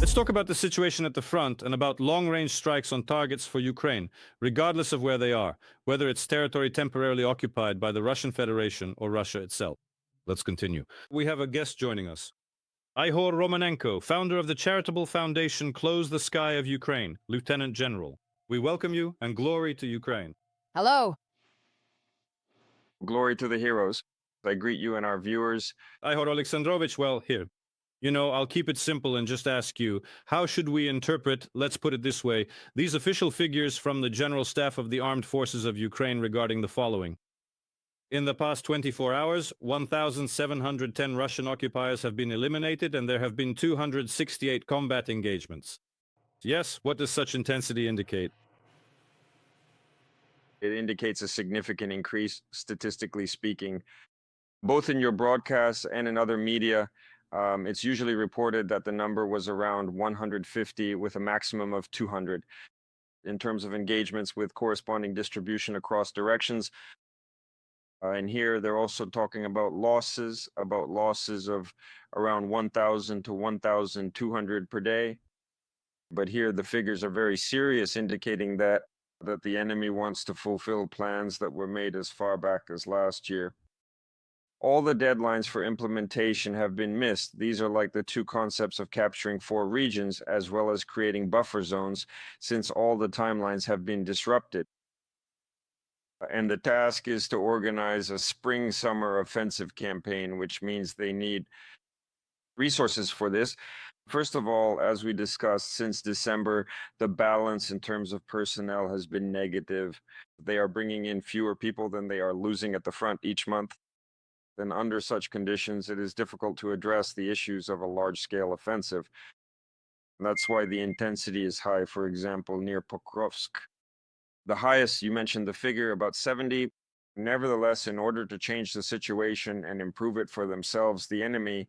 Let's talk about the situation at the front and about long-range strikes on targets for Ukraine, regardless of where they are, whether it's territory temporarily occupied by the Russian Federation or Russia itself. Let's continue. We have a guest joining us. Ihor Romanenko, founder of the charitable foundation Close the Sky of Ukraine, Lieutenant General. We welcome you and glory to Ukraine. Hello. Glory to the heroes. I greet you and our viewers. Ihor Alexandrovich, well, here. I'll keep it simple and just ask you, how should we interpret, let's put it this way, these official figures from the General Staff of the Armed Forces of Ukraine regarding the following? In the past 24 hours, 1,710 Russian occupiers have been eliminated and there have been 268 combat engagements. Yes, what does such intensity indicate? It indicates a significant increase, statistically speaking. Both in your broadcasts and in other media, it's usually reported that the number was around 150 with a maximum of 200 in terms of engagements with corresponding distribution across directions. And here they're also talking about losses of around 1,000 to 1,200 per day. But here the figures are very serious, indicating that the enemy wants to fulfill plans that were made as far back as last year. All the deadlines for implementation have been missed. These are like the two concepts of capturing 4 regions as well as creating buffer zones, since all the timelines have been disrupted. And the task is to organize a spring-summer offensive campaign, which means they need resources for this. First of all, as we discussed, since December, the balance in terms of personnel has been negative. They are bringing in fewer people than they are losing at the front each month. Then under such conditions, it is difficult to address the issues of a large-scale offensive. That's why the intensity is high, for example, near Pokrovsk. The highest, you mentioned the figure, about 70. Nevertheless, in order to change the situation and improve it for themselves, the enemy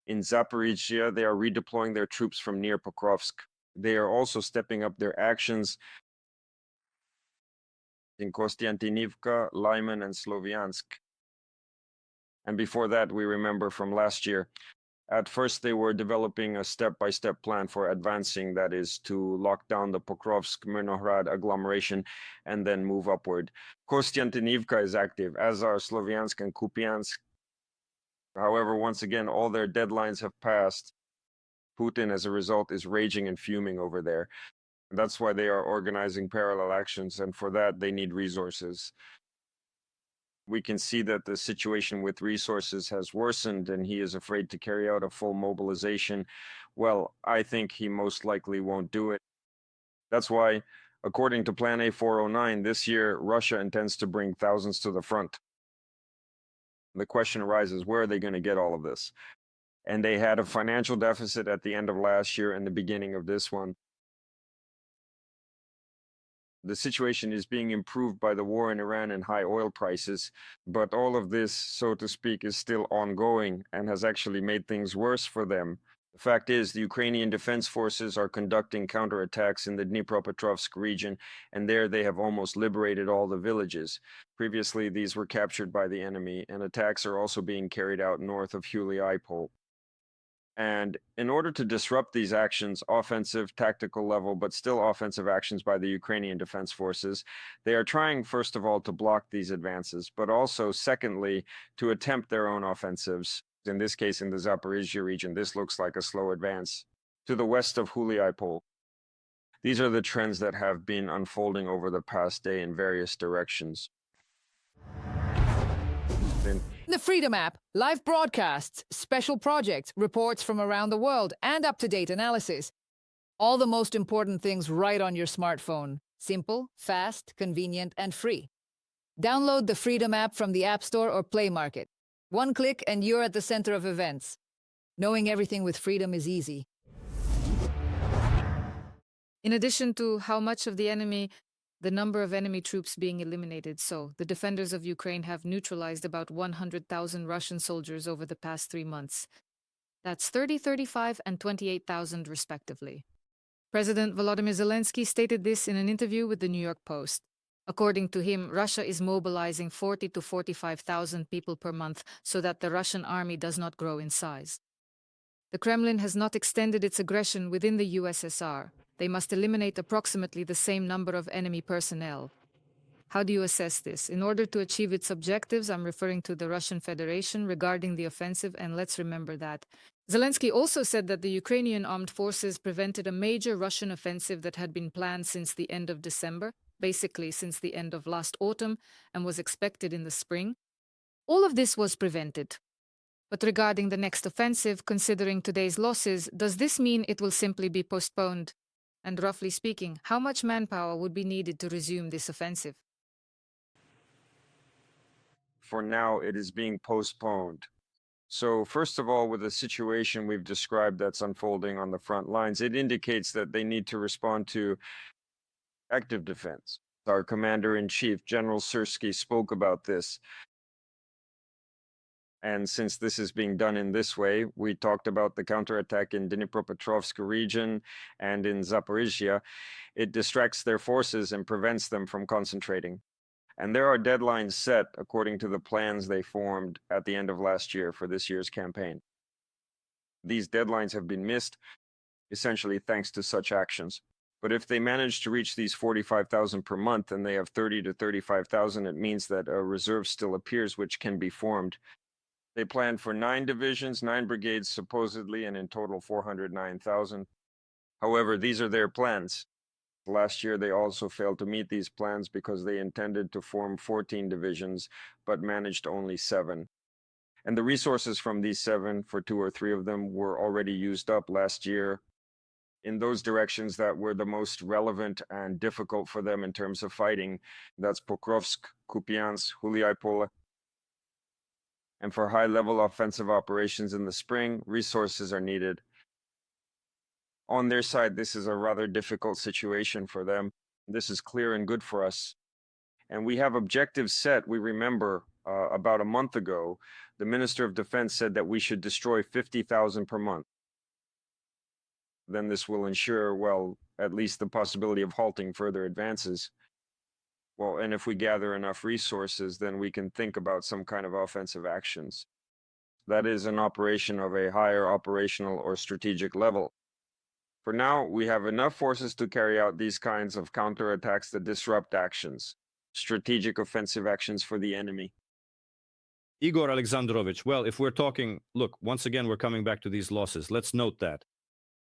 in Zaporizhia, they are redeploying their troops from near Pokrovsk. They are also stepping up their actions in Kostiantynivka, Lyman, and Sloviansk. And before that, we remember from last year, at first they were developing a step-by-step plan for advancing, that is, to lock down the Pokrovsk-Mirnohrad agglomeration and then move upward. Kostiantynivka is active, as are Sloviansk and Kupiansk. However, once again, all their deadlines have passed. Putin, as a result, is raging and fuming over there. And that's why they are organizing parallel actions, and for that, they need resources. We can see that the situation with resources has worsened and he is afraid to carry out a full mobilization. Well, I think he most likely won't do it. That's why, according to Plan A409, this year, Russia intends to bring thousands to the front. The question arises, where are they going to get all of this? And they had a financial deficit at the end of last year and the beginning of this one. The situation is being improved by the war in Iran and high oil prices, but all of this, so to speak, is still ongoing and has actually made things worse for them. The fact is, the Ukrainian defense forces are conducting counterattacks in the Dnipropetrovsk region, and there they have almost liberated all the villages. Previously, these were captured by the enemy, and attacks are also being carried out north of Ihor. And in order to disrupt these actions, offensive, tactical level, but still offensive actions by the Ukrainian defense forces, they are trying, first of all, to block these advances, but also, secondly, to attempt their own offensives. In this case, in the Zaporizhia region, this looks like a slow advance to the west of Ihor. These are the trends that have been unfolding over the past day in various directions. The Freedom app, live broadcasts, special projects, reports from around the world, and up-to-date analysis. All the most important things right on your smartphone. Simple, fast, convenient, and free. Download the Freedom app from the App Store or Play Market. One click and you're at the center of events. Knowing everything with Freedom is easy. In addition to how much of the number of enemy troops being eliminated, so the defenders of Ukraine have neutralized about 100,000 Russian soldiers over the past 3 months. That's 30, 35, and 28,000 respectively. President Volodymyr Zelensky stated this in an interview with the New York Post. According to him, Russia is mobilizing 40 to 45,000 people per month so that the Russian army does not grow in size. The Kremlin has not extended its aggression within the USSR. They must eliminate approximately the same number of enemy personnel. How do you assess this? In order to achieve its objectives, I'm referring to the Russian Federation regarding the offensive, and let's remember that Zelensky also said that the Ukrainian armed forces prevented a major Russian offensive that had been planned since the end of December, basically since the end of last autumn, and was expected in the spring. All of this was prevented. But regarding the next offensive, considering today's losses, does this mean it will simply be postponed? And roughly speaking, how much manpower would be needed to resume this offensive? For now, it is being postponed. So first of all, with the situation we've described that's unfolding on the front lines, it indicates that they need to respond to active defense. Our commander-in-chief, General Syrskyi, spoke about this. And since this is being done in this way, we talked about the counterattack in Dnipropetrovsk region and in Zaporizhia. It distracts their forces and prevents them from concentrating. And there are deadlines set according to the plans they formed at the end of last year for this year's campaign. These deadlines have been missed, essentially thanks to such actions. But if they manage to reach these 45,000 per month and they have 30 to 35,000, it means that a reserve still appears which can be formed. They planned for 9 divisions, 9 brigades supposedly, and in total 409,000. However, these are their plans. Last year, they also failed to meet these plans because they intended to form 14 divisions, but managed only 7. And the resources from these 7, for 2 or 3 of them, were already used up last year in those directions that were the most relevant and difficult for them in terms of fighting. That's Pokrovsk, Kupiansk, Huliaipole. And for high-level offensive operations in the spring, resources are needed. On their side, this is a rather difficult situation for them. This is clear and good for us. And we have objectives set. We remember about a month ago, the Minister of Defense said that we should destroy 50,000 per month. Then this will ensure, well, at least the possibility of halting further advances. Well, and if we gather enough resources, then we can think about some kind of offensive actions. That is an operation of a higher operational or strategic level. For now, we have enough forces to carry out these kinds of counterattacks that disrupt actions, strategic offensive actions for the enemy. Igor Alexandrovich, well, if we're talking, look, once again, we're coming back to these losses. Let's note that.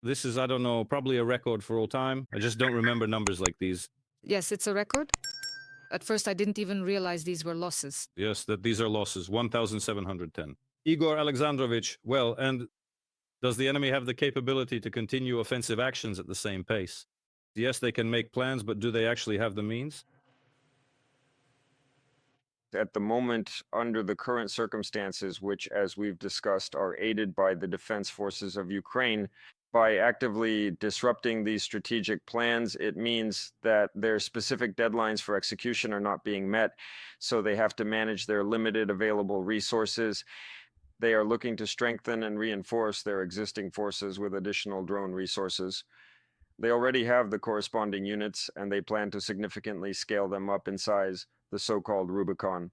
This is, I don't know, probably a record for all time. I just don't remember numbers like these. Yes, it's a record. At first, I didn't even realize these were losses. Yes, that these are losses, 1,710. Igor Alexandrovich, well, and does the enemy have the capability to continue offensive actions at the same pace? Yes, they can make plans, but do they actually have the means? At the moment, under the current circumstances, which, as we've discussed, are aided by the defense forces of Ukraine, by actively disrupting these strategic plans, it means that their specific deadlines for execution are not being met, so they have to manage their limited available resources. They are looking to strengthen and reinforce their existing forces with additional drone resources. They already have the corresponding units, and they plan to significantly scale them up in size, the so-called Rubicon.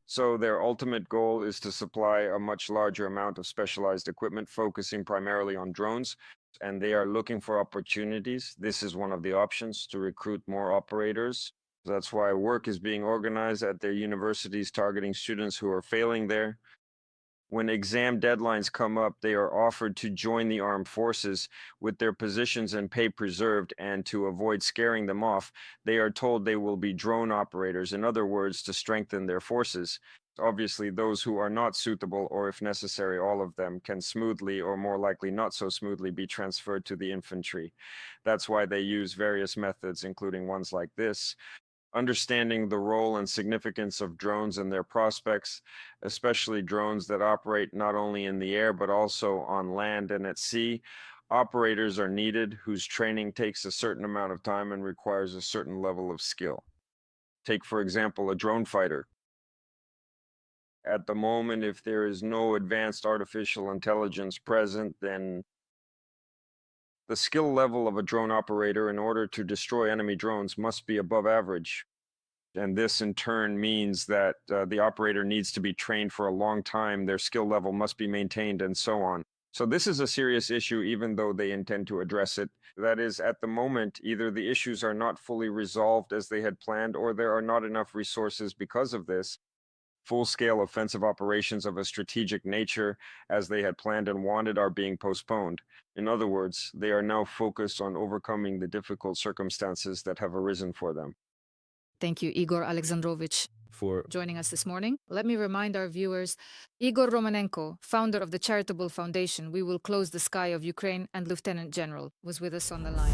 So their ultimate goal is to supply a much larger amount of specialized equipment, focusing primarily on drones, and they are looking for opportunities. This is one of the options, to recruit more operators. That's why work is being organized at their universities targeting students who are failing there. When exam deadlines come up, they are offered to join the armed forces with their positions and pay preserved, and to avoid scaring them off, they are told they will be drone operators, in other words, to strengthen their forces. Obviously, those who are not suitable, or if necessary, all of them, can smoothly, or more likely not so smoothly, be transferred to the infantry. That's why they use various methods, including ones like this. Understanding the role and significance of drones and their prospects, especially drones that operate not only in the air but also on land and at sea. Operators are needed whose training takes a certain amount of time and requires a certain level of skill. Take, for example, a drone fighter. At the moment, if there is no advanced artificial intelligence present, then the skill level of a drone operator in order to destroy enemy drones must be above average. And this in turn means that the operator needs to be trained for a long time, their skill level must be maintained, and so on. So this is a serious issue, even though they intend to address it. That is, at the moment, either the issues are not fully resolved as they had planned, or there are not enough resources because of this. Full-scale offensive operations of a strategic nature, as they had planned and wanted, are being postponed. In other words, they are now focused on overcoming the difficult circumstances that have arisen for them. Thank you, Igor Alexandrovich, For joining us this morning. Let me remind our viewers, Ihor Romanenko, founder of the Charitable Foundation We Will Close the Sky of Ukraine and Lieutenant General, was with us on the line.